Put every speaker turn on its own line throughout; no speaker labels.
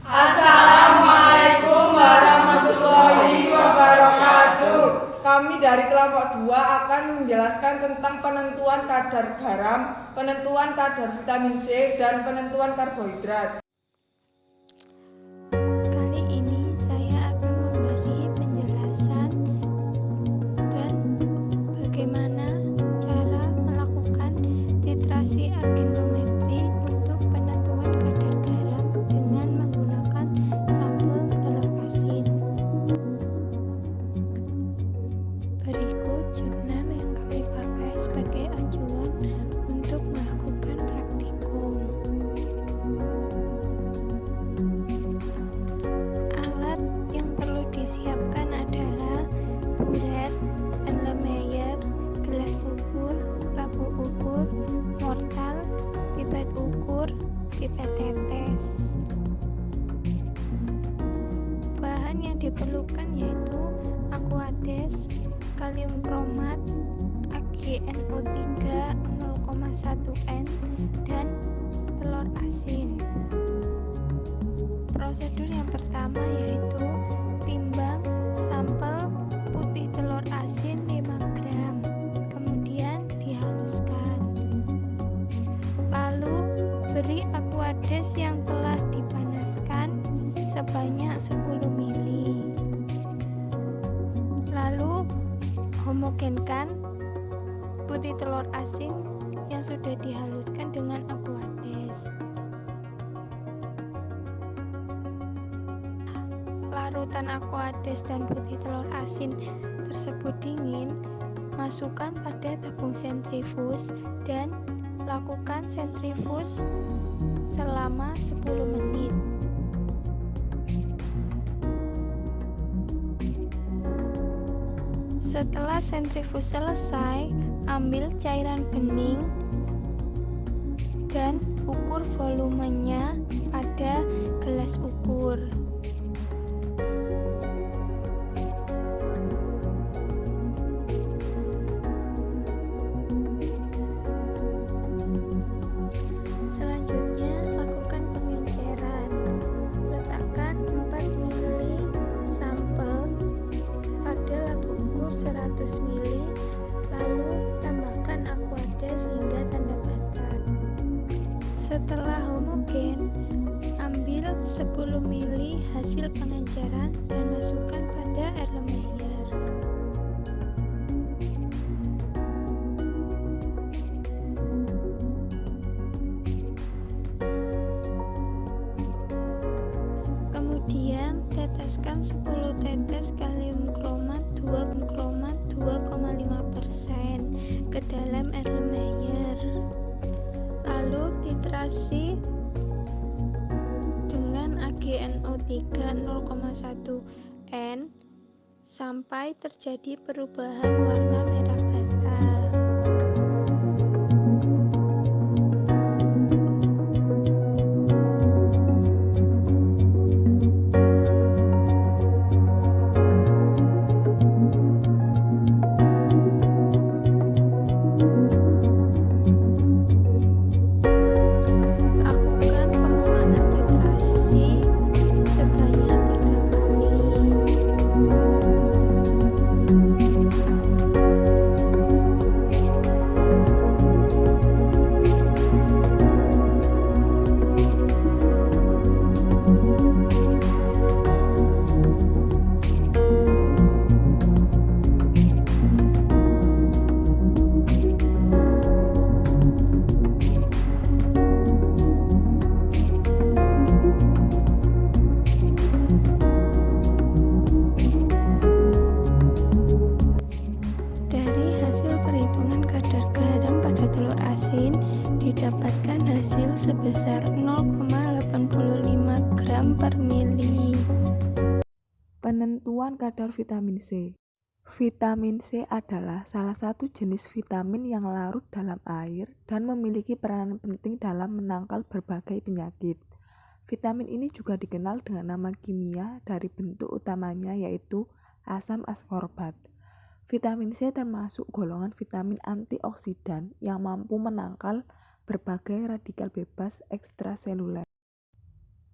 Assalamualaikum warahmatullahi wabarakatuh. Kami dari kelompok 2 akan menjelaskan tentang penentuan kadar garam, penentuan kadar vitamin C, dan penentuan karbohidrat.
Kali ini saya akan memberi penjelasan dan bagaimana cara melakukan titrasi argentometri untuk penentuan kadar garam dengan menggunakan sampel telur asin. Berikut jurnal yang kami pakai sebagai acuan untuk melakukan praktikum. Alat yang perlu disiapkan adalah buret, Erlenmeyer, gelas ukur, lampu ukur, mortal, pipet ukur, pipet tetes. Bahan yang diperlukan yaitu aquades, kalium kromat, AgNO3 0,1N, dan telur asin. Prosedur yang pertama yaitu timbang sampel putih telur asin 5 gram, kemudian dihaluskan. Lalu beri aquades yang telah dipanaskan sebanyak 10 ml. Lalu homogenkan putih telur asin yang sudah dihaluskan dengan aquades. Larutan aquades dan putih telur asin tersebut dingin, masukkan pada tabung sentrifuge dan lakukan sentrifuge selama 10 menit. Setelah sentrifuge selesai, ambil cairan bening dan ukur volumenya pada gelas ukur. Selanjutnya, lakukan pengenceran. Letakkan 4 ml sampel pada lampu ukur 100 ml, lalu tambahkan aquades hingga tanda batas. Setelah homogen, ambil 10 ml hasil pengenceran dan masukkan pada Erlenmeyer. Kemudian teteskan 10 tetes kalium kromat 2,5% ke dalam Erlenmeyer. Lalu titrasi dengan AgNO3 0,1N sampai terjadi perubahan warna merah bata. Lakukan pengulangan titrasi sebanyak 3 kali. Dari hasil perhitungan kadar garam pada telur asin didapatkan hasil sebesar 0,85 gram per mili.
Penentuan kadar vitamin C. Vitamin C adalah salah satu jenis vitamin yang larut dalam air dan memiliki peranan penting dalam menangkal berbagai penyakit. Vitamin ini juga dikenal dengan nama kimia dari bentuk utamanya yaitu asam askorbat. Vitamin C termasuk golongan vitamin antioksidan yang mampu menangkal berbagai radikal bebas ekstraseluler.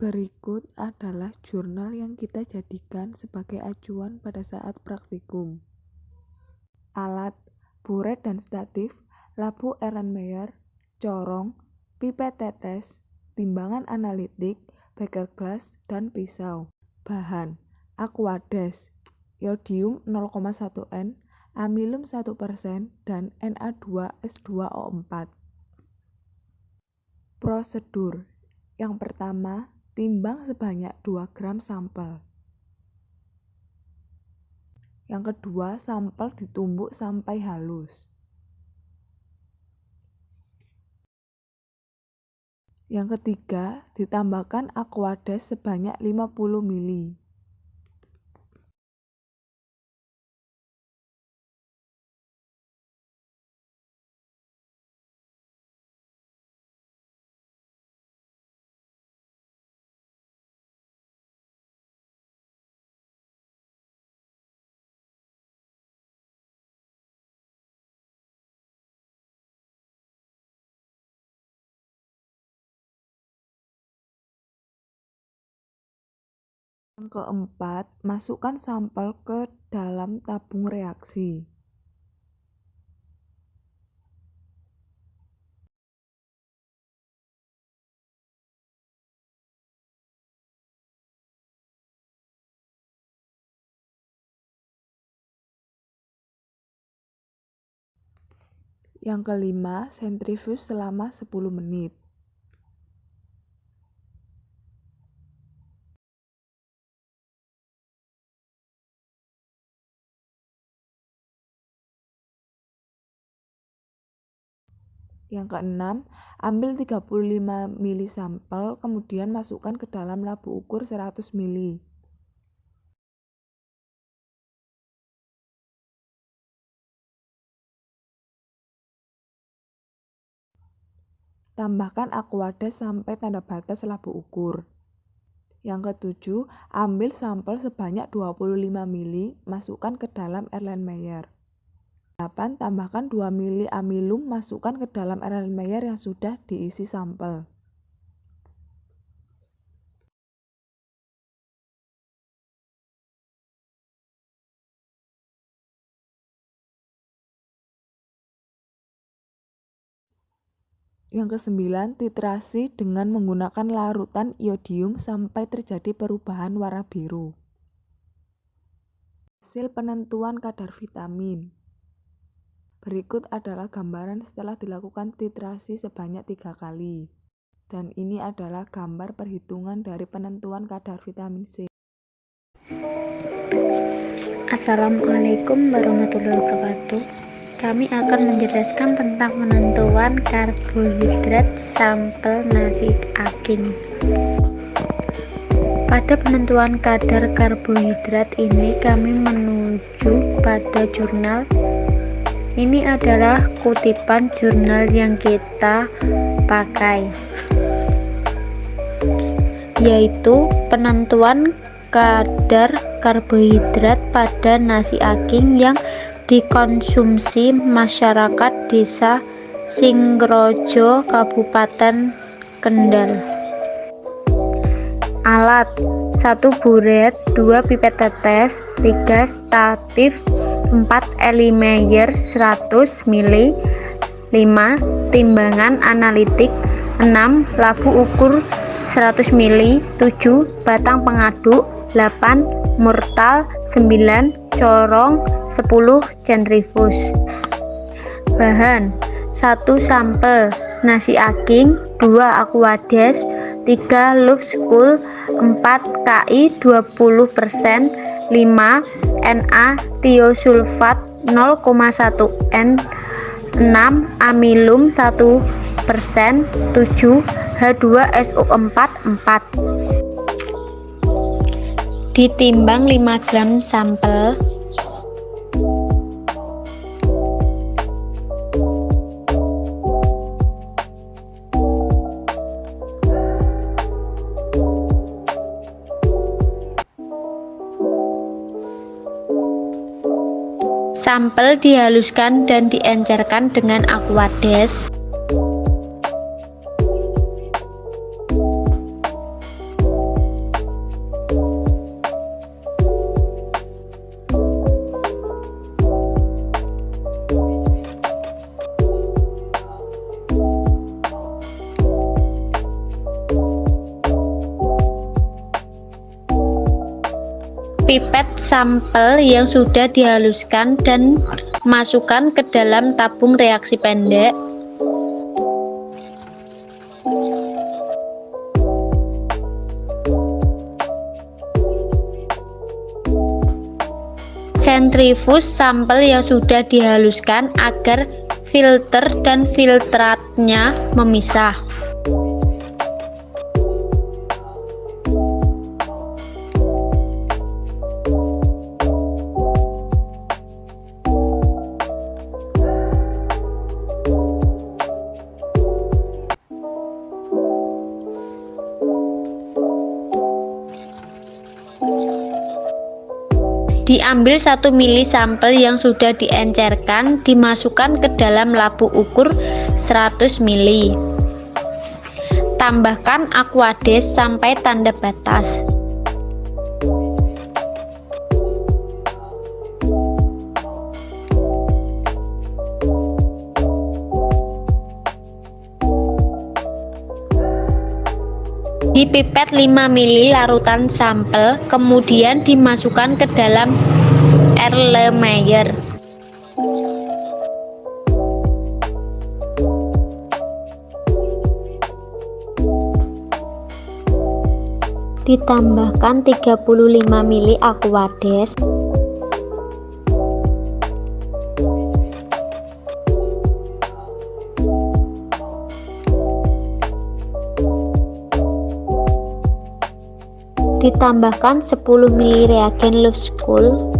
Berikut adalah jurnal yang kita jadikan sebagai acuan pada saat praktikum. Alat, buret dan statif, lampu Erlenmeyer, corong, pipet tetes, timbangan analitik, beker gelas, dan pisau. Bahan, Aquades, iodium 0,1 N, amilum 1%, dan Na2S2O4. Prosedur. Yang pertama, timbang sebanyak 2 gram sampel. Yang kedua, sampel ditumbuk sampai halus. Yang ketiga, ditambahkan Aquades sebanyak 50 ml. Yang keempat, masukkan sampel ke dalam tabung reaksi. Yang kelima, sentrifuge selama 10 menit. Yang keenam, ambil 35 ml sampel, kemudian masukkan ke dalam labu ukur 100 ml. Tambahkan Aquades sampai tanda batas labu ukur. Yang ketujuh, ambil sampel sebanyak 25 ml, masukkan ke dalam Erlenmeyer. 8. Tambahkan 2 ml amilum, masukkan ke dalam Erlenmeyer yang sudah diisi sampel. Yang kesembilan, titrasi dengan menggunakan larutan iodium sampai terjadi perubahan warna biru. Hasil penentuan kadar vitamin. Berikut adalah gambaran setelah dilakukan titrasi sebanyak 3 kali. Dan ini adalah gambar perhitungan dari penentuan kadar vitamin C.
Assalamualaikum warahmatullahi wabarakatuh. Kami akan menjelaskan tentang penentuan karbohidrat sampel nasi aking. Pada penentuan kadar karbohidrat ini kami menuju pada jurnal. Ini adalah kutipan jurnal yang kita pakai, yaitu penentuan kadar karbohidrat pada nasi aking yang dikonsumsi masyarakat Desa Singrojo, Kabupaten Kendal. Alat: 1 buret, 2 pipet tetes, 3 statif, 4 Erlenmeyer 100 ml, 5 timbangan analitik, 6 labu ukur 100 ml, 7 batang pengaduk, 8 mortal, 9 corong, 10 sentrifuge. Bahan: 1 sampel nasi aking, 2 Aquades, 3 Lufscool, 4 Ki 20%, 5 Na tiosulfat 0,1 N, 6 amilum 1%, 7 H2SO4 4. Ditimbang 5 gram sampel. Sampel dihaluskan dan diencerkan dengan Aquades. pipet sampel yang sudah dihaluskan dan masukkan ke dalam tabung reaksi pendek. Sentrifus sampel yang sudah dihaluskan agar filter dan filtratnya memisah. Diambil 1 mili sampel yang sudah diencerkan, dimasukkan ke dalam labu ukur 100 mili. Tambahkan Aquades sampai tanda batas. Dipipet 5 mili larutan sampel, kemudian dimasukkan ke dalam Erlenmeyer. Ditambahkan 35 mili Aquades. Ditambahkan 10 mili reagen Lufskull.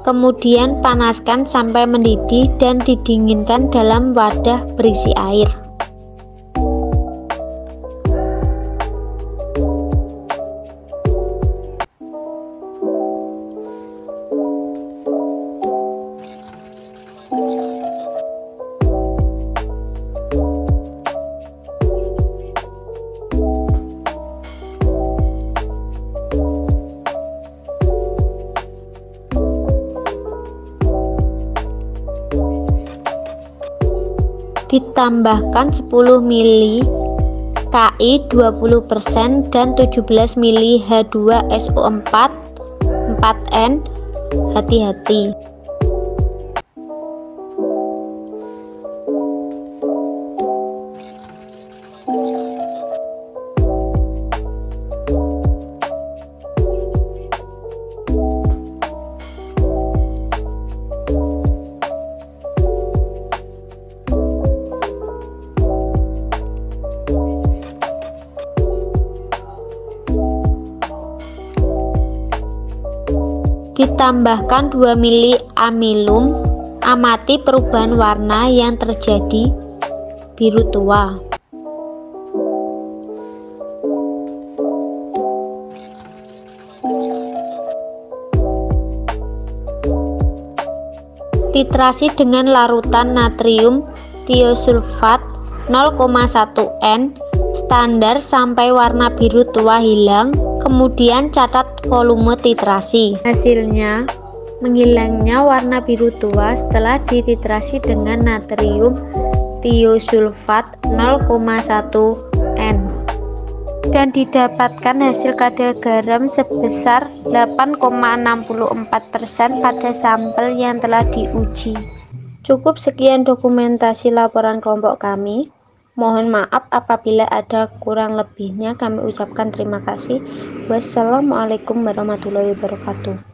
Kemudian panaskan sampai mendidih dan didinginkan dalam wadah berisi air. Ditambahkan 10 mili Ki 20% dan 17 mili H2SO4 4N. Hati-hati. Ditambahkan 2 mili amilum. Amati perubahan warna yang terjadi, biru tua. Titrasi dengan larutan natrium tiosulfat 0,1 N standar sampai warna biru tua hilang. Kemudian catat volume titrasi. Hasilnya, menghilangnya warna biru tua setelah dititrasi dengan natrium tiosulfat 0,1 N dan didapatkan hasil kadar garam sebesar 8,64% pada sampel yang telah diuji. Cukup sekian dokumentasi laporan kelompok kami. Mohon maaf apabila ada kurang lebihnya. Kami ucapkan terima kasih. Wassalamualaikum warahmatullahi wabarakatuh.